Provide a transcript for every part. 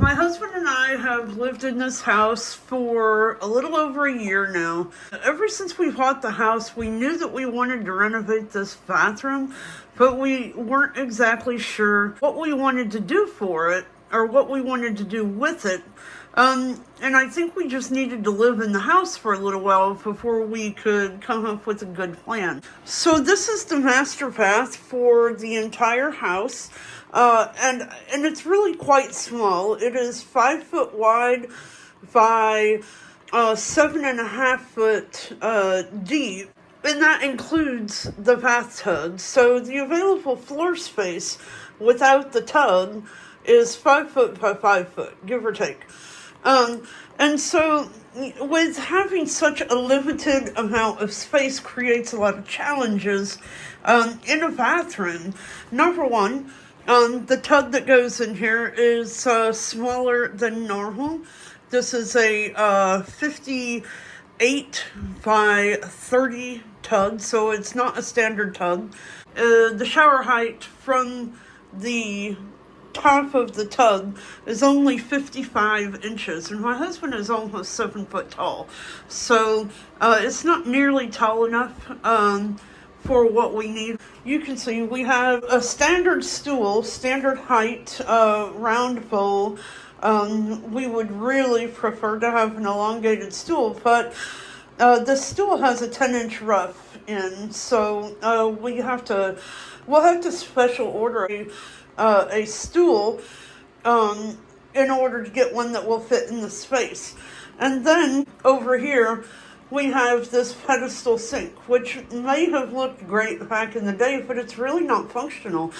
My husband and I have lived in this house for a little over a year now. Ever since we bought the house, we knew that we wanted to renovate this bathroom, but we weren't exactly sure what we wanted to do for it or what we wanted to do with it. And I think we just needed to live in the house for a little while before we could come up with a good plan. So this is the master bath for the entire house. And it's really quite small. It is 5 foot wide by 7.5 foot deep, and that includes the bathtub. So the available floor space without the tub is 5 foot by 5 foot, give or take. And so with having such a limited amount of space creates a lot of challenges in a bathroom. Number one, the tub that goes in here is smaller than normal. This is a 58 by 30 tub, so it's not a standard tub. The shower height from the top of the tub is only 55 inches, and my husband is almost 7 foot tall, so it's not nearly tall enough for what we need. You can see we have a standard stool, standard height, round bowl. We would really prefer to have an elongated stool, but the stool has a 10-inch rough in, so we'll have to special order a stool in order to get one that will fit in the space. And then over here we have this pedestal sink, which may have looked great back in the day, but it's really not functional.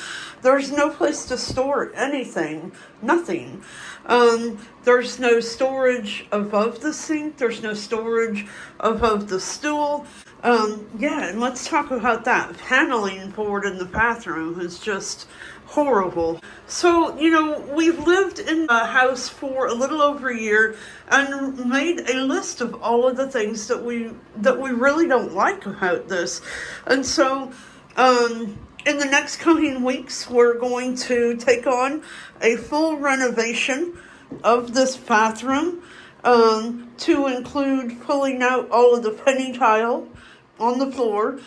There's no place to store anything, nothing. There's no storage above the sink. There's no storage above the stool. And let's talk about that. Paneling board in the bathroom is just horrible. So, we've lived in a house for a little over a year and made a list of all of the things that we really don't like about this. And so, in the next coming weeks, we're going to take on a full renovation of this bathroom, to include pulling out all of the penny tile on the floor.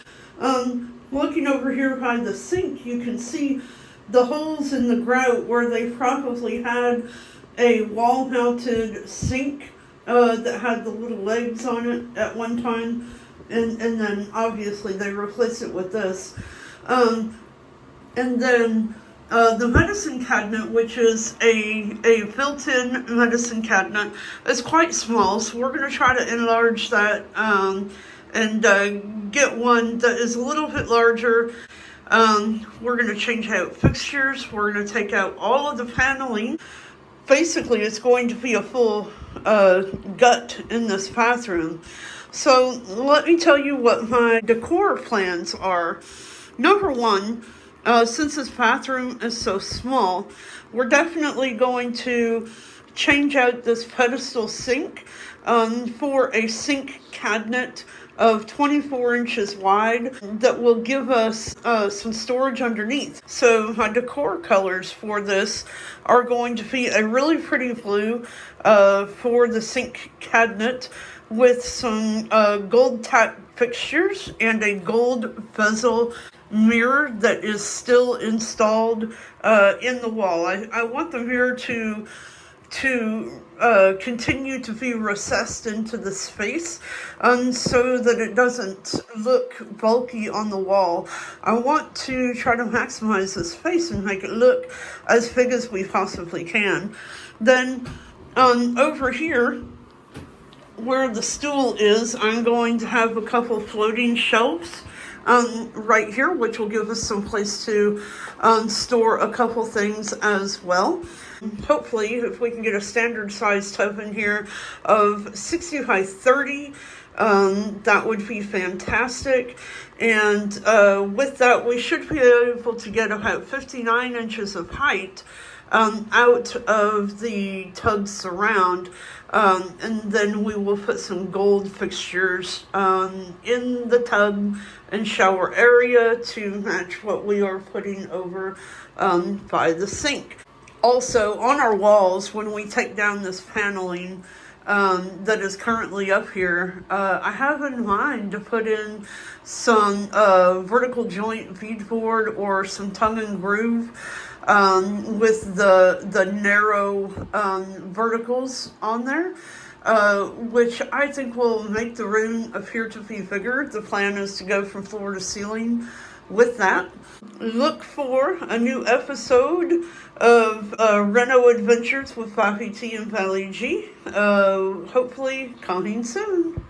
Looking over here by the sink, you can see the holes in the grout where they probably had a wall-mounted sink that had the little legs on it at one time, and then obviously they replaced it with this. And then the medicine cabinet, which is a built-in medicine cabinet, is quite small, so we're going to try to enlarge that and get one that is a little bit larger. We're going to change out fixtures. We're going to take out all of the paneling. Basically, it's going to be a full gut in this bathroom. So let me tell you what my decor plans are. Number one, since this bathroom is so small, we're definitely going to change out this pedestal sink for a sink cabinet of 24 inches wide that will give us some storage underneath. So my decor colors for this are going to be a really pretty blue for the sink cabinet with some gold tack fixtures and a gold bezel mirror that is still installed in the wall. I want the mirror to continue to be recessed into the space so that it doesn't look bulky on the wall. I want to try to maximize the space and make it look as big as we possibly can. Then over here where the stool is, I'm going to have a couple floating shelves right here, which will give us some place to store a couple things as well. Hopefully, if we can get a standard size tub in here of 60 by 30, that would be fantastic. And with that, we should be able to get about 59 inches of height out of the tub surround. And then we will put some gold fixtures in the tub and shower area to match what we are putting over by the sink. Also, on our walls, when we take down this paneling that is currently up here, I have in mind to put in some vertical joint beadboard or some tongue and groove with the narrow verticals on there. Which I think will make the room appear to be bigger. The plan is to go from floor to ceiling with that. Look for a new episode of Reno Adventures with Valee and Valee G. Hopefully coming soon.